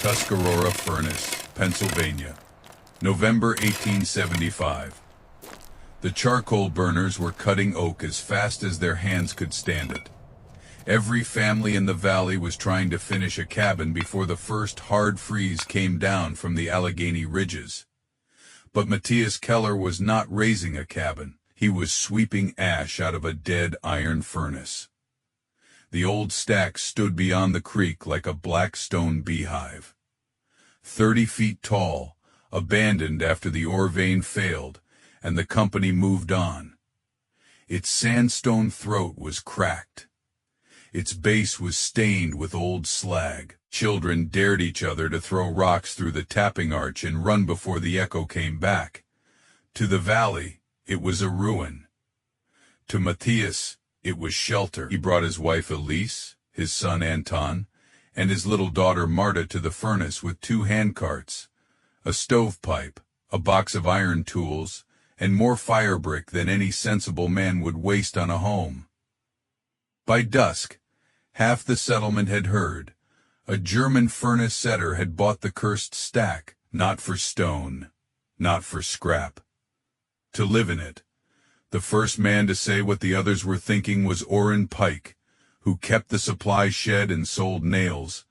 Tuscarora Furnace, Pennsylvania, November 1875. The charcoal burners were cutting oak as fast as their hands could stand it. Every family in the valley was trying to finish a cabin before the first hard freeze came down from the Allegheny ridges. But Matthias Keller was not raising a cabin. He was sweeping ash out of a dead iron furnace. The old stack stood beyond the creek like a black stone beehive. 30 feet tall, abandoned after the ore vein failed, and the company moved on. Its sandstone throat was cracked. Its base was stained with old slag. Children dared each other to throw rocks through the tapping arch and run before the echo came back. To the valley, it was a ruin. To Matthias, it was shelter. He brought his wife Elise, his son Anton, and his little daughter Marta to the furnace with 2 handcarts, a stovepipe, a box of iron tools, and more fire brick than any sensible man would waste on a home. By dusk, half the settlement had heard. A German furnace setter had bought the cursed stack, not for stone, not for scrap. To live in it. The first man to say what the others were thinking was Orrin Pike, who kept the supply shed and sold nails,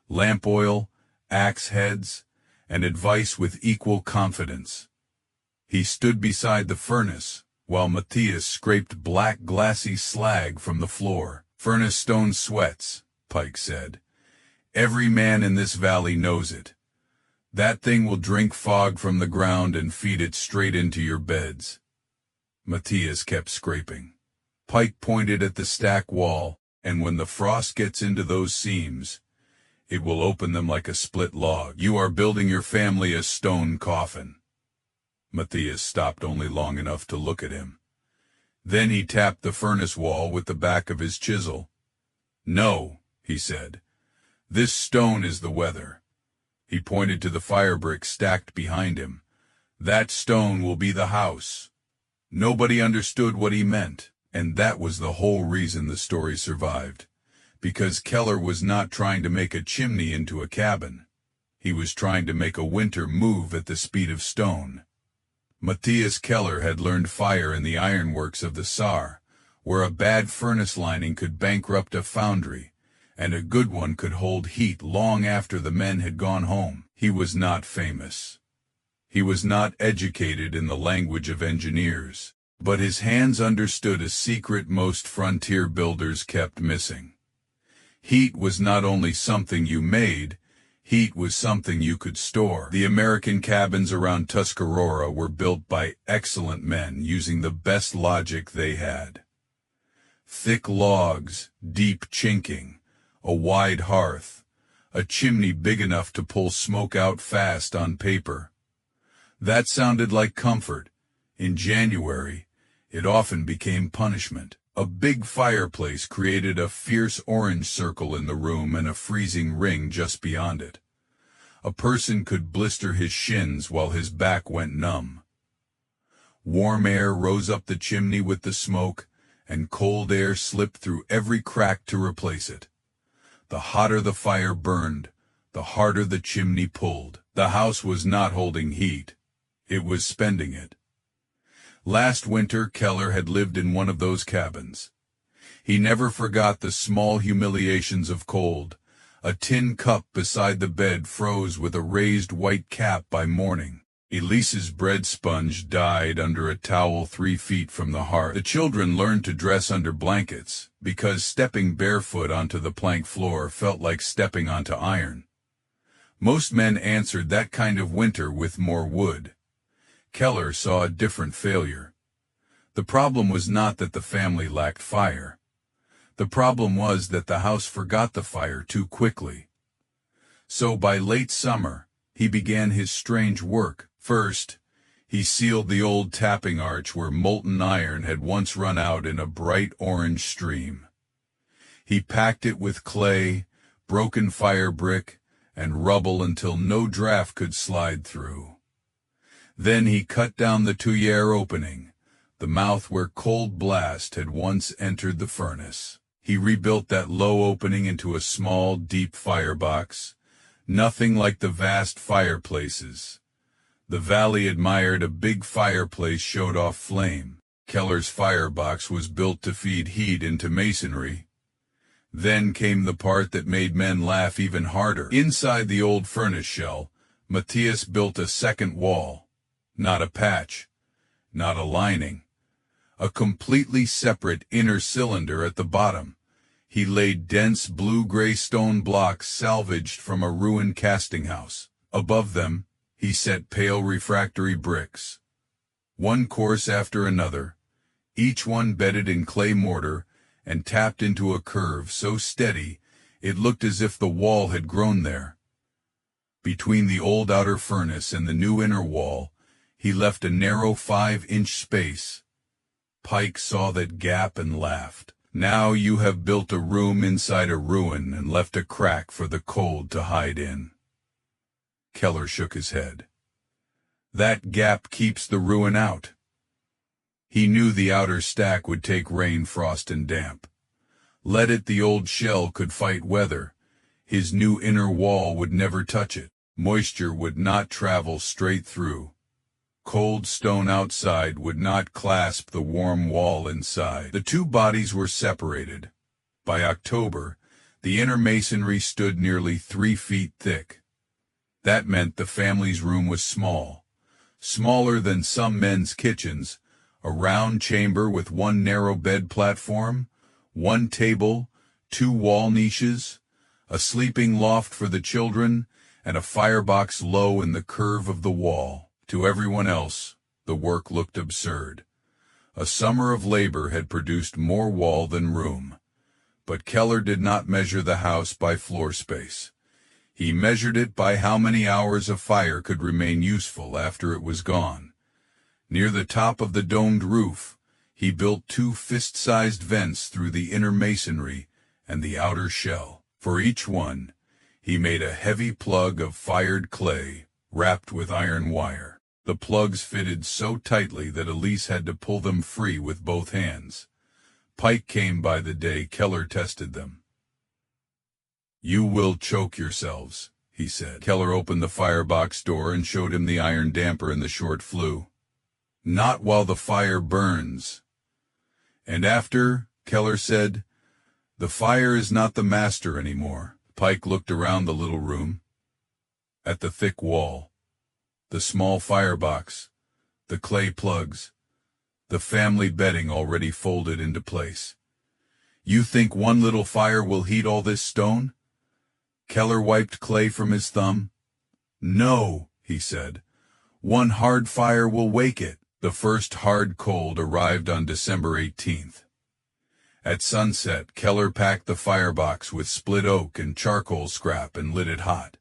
lamp oil, axe heads, and advice with equal confidence. He stood beside the furnace, while Matthias scraped black glassy slag from the floor. "Furnace stone sweats," Pike said. "Every man in this valley knows it. That thing will drink fog from the ground and feed it straight into your beds." Matthias kept scraping. Pike pointed at the stack wall, "And when the frost gets into those seams, it will open them like a split log. You are building your family a stone coffin." Matthias stopped only long enough to look at him. Then he tapped the furnace wall with the back of his chisel. "No," he said. "This stone is the weather." He pointed to the fire brick stacked behind him. "That stone will be the house." Nobody understood what he meant, and that was the whole reason the story survived. Because Keller was not trying to make a chimney into a cabin. He was trying to make a winter move at the speed of stone. Matthias Keller had learned fire in the ironworks of the Saar, where a bad furnace lining could bankrupt a foundry, and a good one could hold heat long after the men had gone home. He was not famous. He was not educated in the language of engineers, but his hands understood a secret most frontier builders kept missing. Heat was not only something you made, heat was something you could store. The American cabins around Tuscarora were built by excellent men using the best logic they had. Thick logs, deep chinking, a wide hearth, a chimney big enough to pull smoke out fast on paper. That sounded like comfort. In January, it often became punishment. A big fireplace created a fierce orange circle in the room and a freezing ring just beyond it. A person could blister his shins while his back went numb. Warm air rose up the chimney with the smoke, and cold air slipped through every crack to replace it. The hotter the fire burned, the harder the chimney pulled. The house was not holding heat. It was spending it. Last winter, Keller had lived in one of those cabins. He never forgot the small humiliations of cold. A tin cup beside the bed froze with a raised white cap by morning. Elise's bread sponge died under a towel 3 feet from the hearth. The children learned to dress under blankets, because stepping barefoot onto the plank floor felt like stepping onto iron. Most men answered that kind of winter with more wood. Keller saw a different failure. The problem was not that the family lacked fire. The problem was that the house forgot the fire too quickly. So by late summer, he began his strange work. First, he sealed the old tapping arch where molten iron had once run out in a bright orange stream. He packed it with clay, broken fire brick, and rubble until no draft could slide through. Then he cut down the tuyere opening, the mouth where cold blast had once entered the furnace. He rebuilt that low opening into a small, deep firebox, Nothing like the vast fireplaces. The valley admired a big fireplace showed off flame. Keller's firebox was built to feed heat into masonry. Then came the part that made men laugh even harder. Inside the old furnace shell, Matthias built a second wall. Not a patch, not a lining. A completely separate inner cylinder at the bottom. He laid dense blue-gray stone blocks salvaged from a ruined casting house. Above them, he set pale refractory bricks. One course after another, each one bedded in clay mortar and tapped into a curve so steady it looked as if the wall had grown there. Between the old outer furnace and the new inner wall, he left a narrow 5-inch space. Pike saw that gap and laughed. Now you have built a room inside a ruin and left a crack for the cold to hide in. Keller shook his head. That gap keeps the ruin out. He knew the outer stack would take rain, frost, and damp. Let it, the old shell could fight weather. His new inner wall would never touch it. Moisture would not travel straight through. Cold stone outside would not clasp the warm wall inside. The two bodies were separated. By October, the inner masonry stood nearly 3 feet thick. That meant the family's room was small. Smaller than some men's kitchens, a round chamber with one narrow bed platform, one table, 2 wall niches, a sleeping loft for the children, and a firebox low in the curve of the wall. To everyone else, the work looked absurd. A summer of labor had produced more wall than room. But Keller did not measure the house by floor space. He measured it by how many hours a fire could remain useful after it was gone. Near the top of the domed roof, he built 2 fist-sized vents through the inner masonry and the outer shell. For each one, he made a heavy plug of fired clay wrapped with iron wire. The plugs fitted so tightly that Elise had to pull them free with both hands. Pike came by the day Keller tested them. "You will choke yourselves," he said. Keller opened the firebox door and showed him the iron damper and the short flue. "Not while the fire burns." "And after," Keller said, "the fire is not the master anymore." Pike looked around the little room, at the thick wall, the small firebox, the clay plugs, the family bedding already folded into place. "You think one little fire will heat all this stone?" Keller wiped clay from his thumb. "No," he said. "One hard fire will wake it." The first hard cold arrived on December 18th. At sunset, Keller packed the firebox with split oak and charcoal scrap and lit it hot.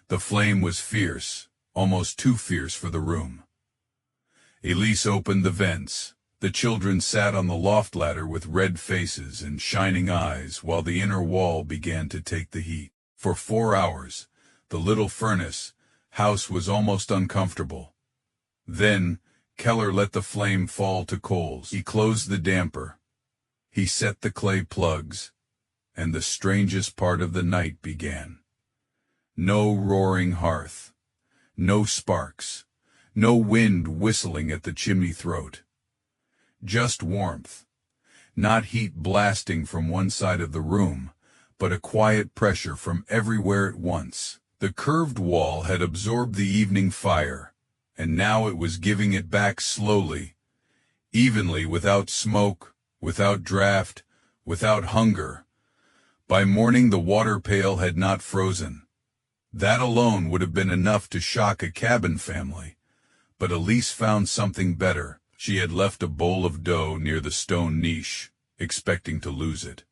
The flame was fierce, almost too fierce for the room. Elise opened the vents. The children sat on the loft ladder with red faces and shining eyes while the inner wall began to take the heat. For 4 hours, the little furnace house was almost uncomfortable. Then, Keller let the flame fall to coals. He closed the damper. He set the clay plugs, and the strangest part of the night began. No roaring hearth. No sparks, no wind whistling at the chimney throat. Just warmth. Not heat blasting from one side of the room, but a quiet pressure from everywhere at once. The curved wall had absorbed the evening fire, and now it was giving it back slowly, evenly, without smoke, without draft, without hunger. By morning the water pail had not frozen. That alone would have been enough to shock a cabin family. But Elise found something better. She had left a bowl of dough near the stone niche, expecting to lose it.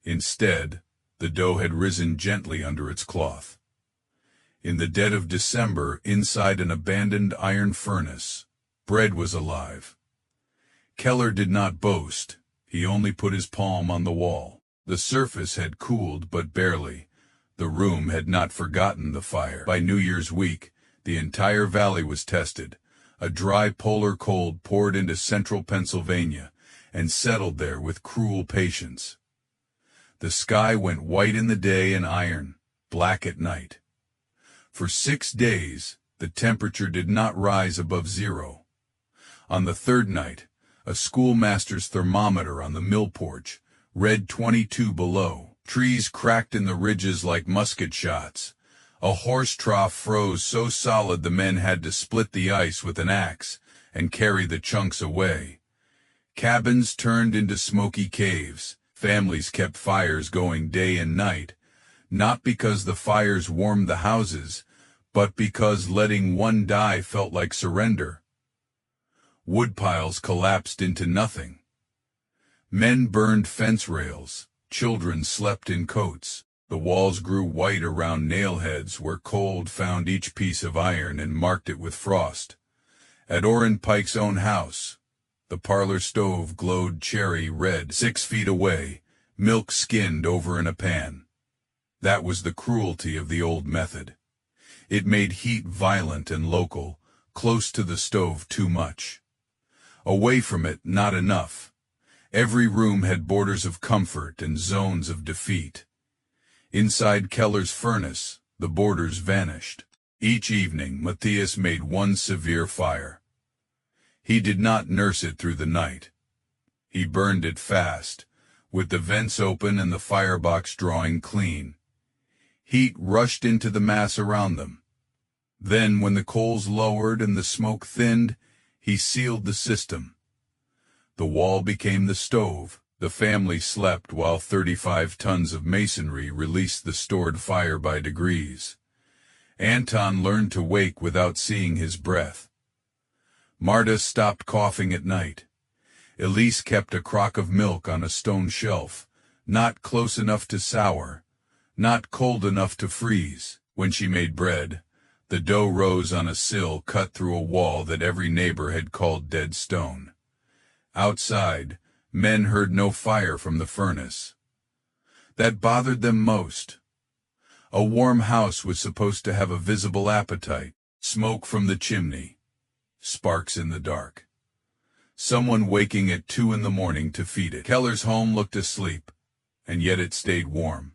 Instead, the dough had risen gently under its cloth. In the dead of December, inside an abandoned iron furnace, bread was alive. Keller did not boast. He only put his palm on the wall. The surface had cooled, but barely. The room had not forgotten the fire. By New Year's week, the entire valley was tested. A dry polar cold poured into central Pennsylvania and settled there with cruel patience. The sky went white in the day and iron. black at night. For 6 days, the temperature did not rise above 0. On the third night, a schoolmaster's thermometer on the mill porch read 22 below. Trees cracked in the ridges like musket shots. A horse trough froze so solid the men had to split the ice with an axe and carry the chunks away. Cabins turned into smoky caves. Families kept fires going day and night, not because the fires warmed the houses, but because letting one die felt like surrender. Woodpiles collapsed into nothing. Men burned fence rails. Children slept in coats. The walls grew white around nail-heads where cold found each piece of iron and marked it with frost. At Orrin Pike's own house, the parlor stove glowed cherry red 6 feet away, milk skinned over in a pan. That was the cruelty of the old method. It made heat violent and local, close to the stove too much. Away from it, not enough. Every room had borders of comfort and zones of defeat. Inside Keller's furnace, the borders vanished. Each evening, Matthias made one severe fire. He did not nurse it through the night. He burned it fast, with the vents open and the firebox drawing clean. Heat rushed into the mass around them. Then, when the coals lowered and the smoke thinned, he sealed the system. The wall became the stove. The family slept while 35 tons of masonry released the stored fire by degrees. Anton learned to wake without seeing his breath. Marta stopped coughing at night. Elise kept a crock of milk on a stone shelf, not close enough to sour, not cold enough to freeze. When she made bread, the dough rose on a sill cut through a wall that every neighbor had called dead stone. Outside, men heard no fire from the furnace. That bothered them most. A warm house was supposed to have a visible appetite. Smoke from the chimney. Sparks in the dark. Someone waking at 2 in the morning to feed it. Keller's home looked asleep, and yet it stayed warm.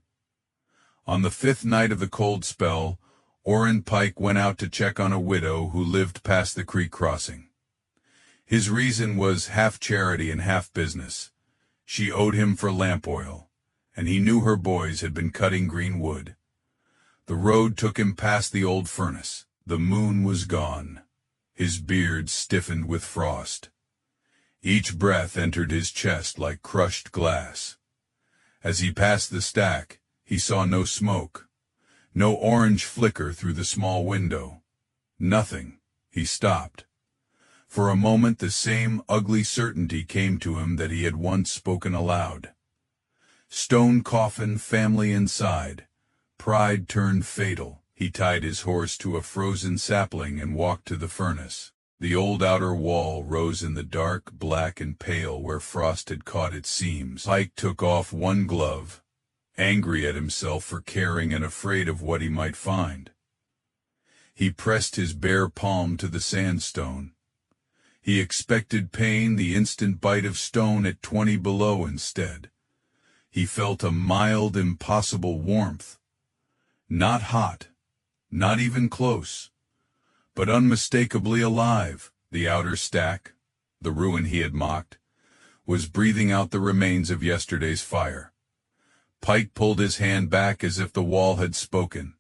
On the 5th night of the cold spell, Orrin Pike went out to check on a widow who lived past the creek crossing. His reason was half charity and half business. She owed him for lamp oil, and he knew her boys had been cutting green wood. The road took him past the old furnace. The moon was gone. His beard stiffened with frost. Each breath entered his chest like crushed glass. As he passed the stack, he saw no smoke, no orange flicker through the small window. Nothing. He stopped. For a moment the same ugly certainty came to him that he had once spoken aloud. Stone coffin, family inside. Pride turned fatal. He tied his horse to a frozen sapling and walked to the furnace. The old outer wall rose in the dark, black and pale where frost had caught its seams. Pike took off one glove, angry at himself for caring and afraid of what he might find. He pressed his bare palm to the sandstone. He expected pain, the instant bite of stone at 20 below instead. He felt a mild, impossible warmth. Not hot, not even close, but unmistakably alive. The outer stack, the ruin he had mocked, was breathing out the remains of yesterday's fire. Pike pulled his hand back as if the wall had spoken.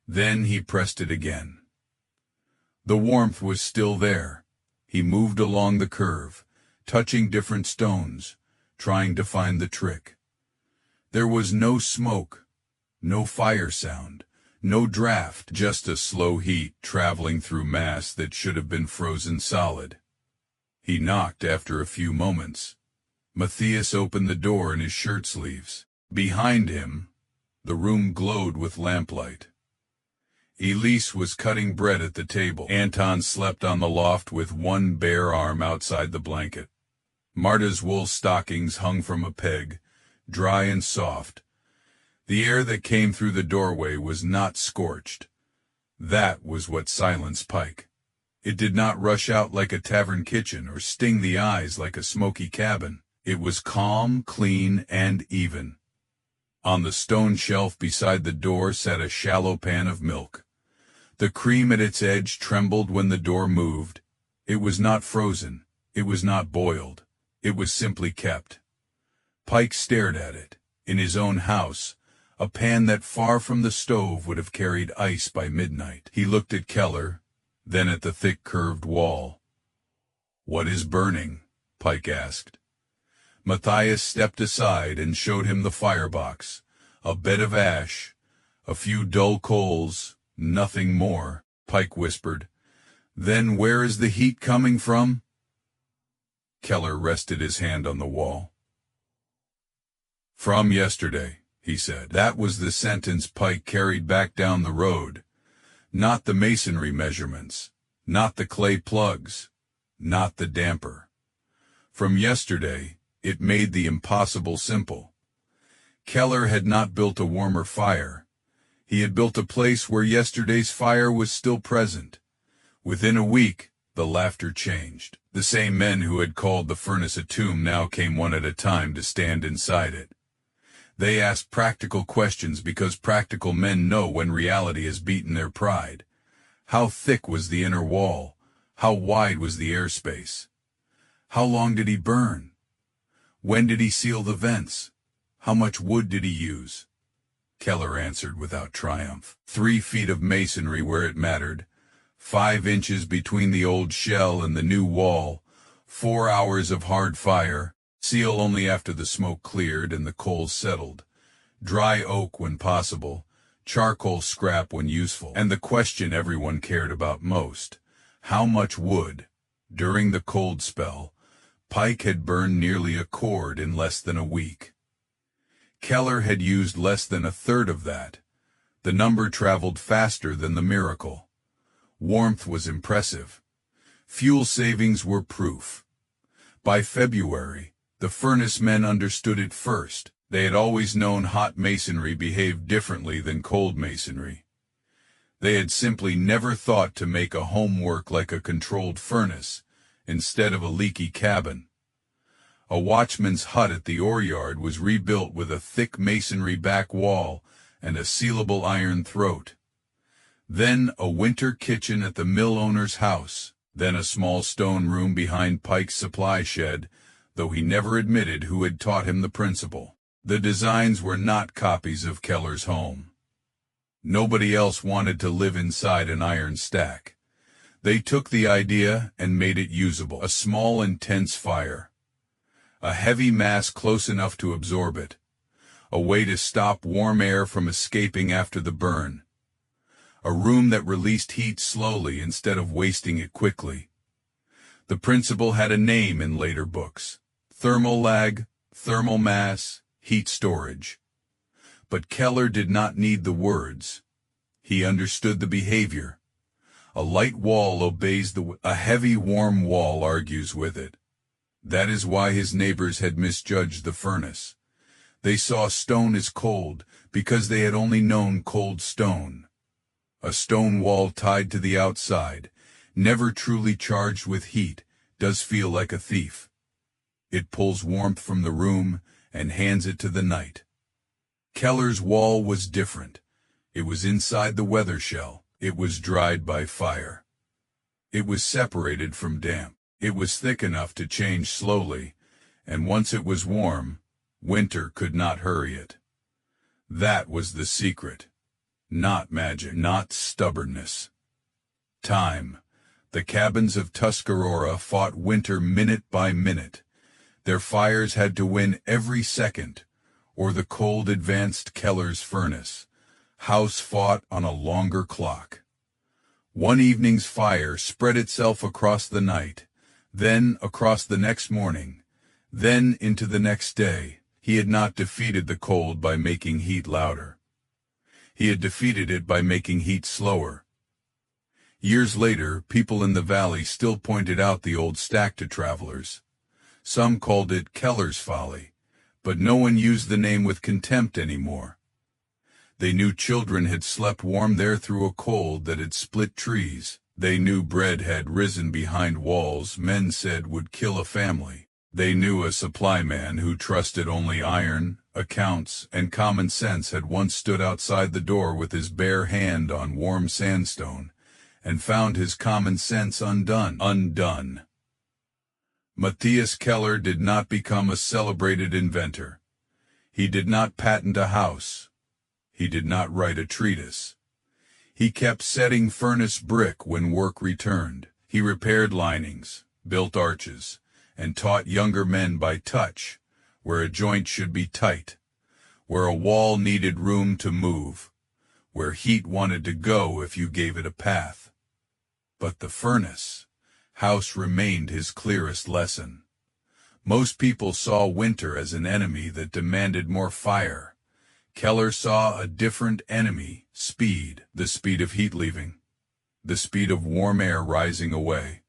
Then he pressed it again. The warmth was still there. He moved along the curve, touching different stones, trying to find the trick. There was no smoke, no fire sound, no draft, just a slow heat traveling through mass that should have been frozen solid. He knocked after a few moments. Matthias opened the door in his shirt sleeves. Behind him, the room glowed with lamplight. Elise was cutting bread at the table. Anton slept on the loft with one bare arm outside the blanket. Marta's wool stockings hung from a peg, dry and soft. The air that came through the doorway was not scorched. That was what silenced Pike. It did not rush out like a tavern kitchen or sting the eyes like a smoky cabin. It was calm, clean, and even. On the stone shelf beside the door sat a shallow pan of milk. The cream at its edge trembled when the door moved. It was not frozen. It was not boiled. It was simply kept. Pike stared at it. In his own house, a pan that far from the stove would have carried ice by midnight. He looked at Keller, then at the thick curved wall. "What is burning?" Pike asked. Matthias stepped aside and showed him the firebox, a bed of ash, a few dull coals, nothing more. Pike whispered, "Then where is the heat coming from?" Keller rested his hand on the wall. "From yesterday," he said. That was the sentence Pike carried back down the road. Not the masonry measurements, not the clay plugs, not the damper. From yesterday, it made the impossible simple. Keller had not built a warmer fire. He had built a place where yesterday's fire was still present. Within a week, the laughter changed. The same men who had called the furnace a tomb now came one at a time to stand inside it. They asked practical questions because practical men know when reality has beaten their pride. How thick was the inner wall? How wide was the airspace? How long did he burn? When did he seal the vents? How much wood did he use? Keller answered without triumph. 3 feet of masonry where it mattered, 5 inches between the old shell and the new wall, 4 hours of hard fire, seal only after the smoke cleared and the coals settled, dry oak when possible, charcoal scrap when useful, and the question everyone cared about most, how much wood? During the cold spell, Pike had burned nearly a cord in less than a week. Keller had used less than a third of that. The number traveled faster than the miracle. Warmth was impressive. Fuel savings were proof. By February, the furnace men understood it first. They had always known hot masonry behaved differently than cold masonry. They had simply never thought to make a home work like a controlled furnace, instead of a leaky cabin. A watchman's hut at the ore yard was rebuilt with a thick masonry back wall and a sealable iron throat. Then a winter kitchen at the mill owner's house, then a small stone room behind Pike's supply shed, though he never admitted who had taught him the principle. The designs were not copies of Keller's home. Nobody else wanted to live inside an iron stack. They took the idea and made it usable. A small, intense fire. A heavy mass close enough to absorb it. A way to stop warm air from escaping after the burn. A room that released heat slowly instead of wasting it quickly. The principle had a name in later books. Thermal lag, thermal mass, heat storage. But Keller did not need the words. He understood the behavior. A light wall obeys a heavy warm wall argues with it. That is why his neighbors had misjudged the furnace. They saw stone as cold because they had only known cold stone. A stone wall tied to the outside, never truly charged with heat, does feel like a thief. It pulls warmth from the room and hands it to the night. Keller's wall was different. It was inside the weather shell. It was dried by fire. It was separated from damp. It was thick enough to change slowly, and once it was warm, winter could not hurry it. That was the secret. Not magic, not stubbornness. Time. The cabins of Tuscarora fought winter minute by minute. Their fires had to win every second, or the cold advanced Keller's furnace. House fought on a longer clock. One evening's fire spread itself across the night, then across the next morning, then into the next day. He had not defeated the cold by making heat louder. He had defeated it by making heat slower. Years later, people in the valley still pointed out the old stack to travelers. Some called it Keller's Folly, but no one used the name with contempt anymore. They knew children had slept warm there through a cold that had split trees. They knew bread had risen behind walls men said would kill a family. They knew a supply man who trusted only iron, accounts, and common sense had once stood outside the door with his bare hand on warm sandstone, and found his common sense undone. Matthias Keller did not become a celebrated inventor. He did not patent a house. He did not write a treatise. He kept setting furnace brick when work returned. He repaired linings, built arches, and taught younger men by touch where a joint should be tight, where a wall needed room to move, where heat wanted to go if you gave it a path. But the house remained his clearest lesson. Most people saw winter as an enemy that demanded more fire. Keller saw a different enemy, speed, the speed of heat leaving, the speed of warm air rising away,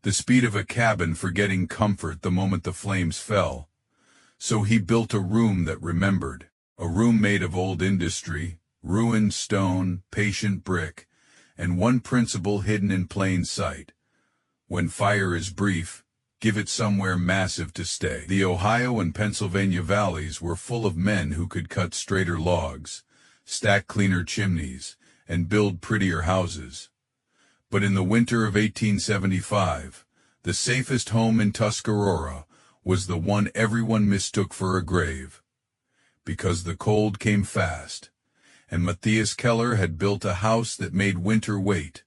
the speed of a cabin forgetting comfort the moment the flames fell. So he built a room that remembered, a room made of old industry, ruined stone, patient brick, and one principle hidden in plain sight. When fire is brief, give it somewhere massive to stay. The Ohio and Pennsylvania valleys were full of men who could cut straighter logs, stack cleaner chimneys, and build prettier houses. But in the winter of 1875, the safest home in Tuscarora was the one everyone mistook for a grave. Because the cold came fast, and Matthias Keller had built a house that made winter wait.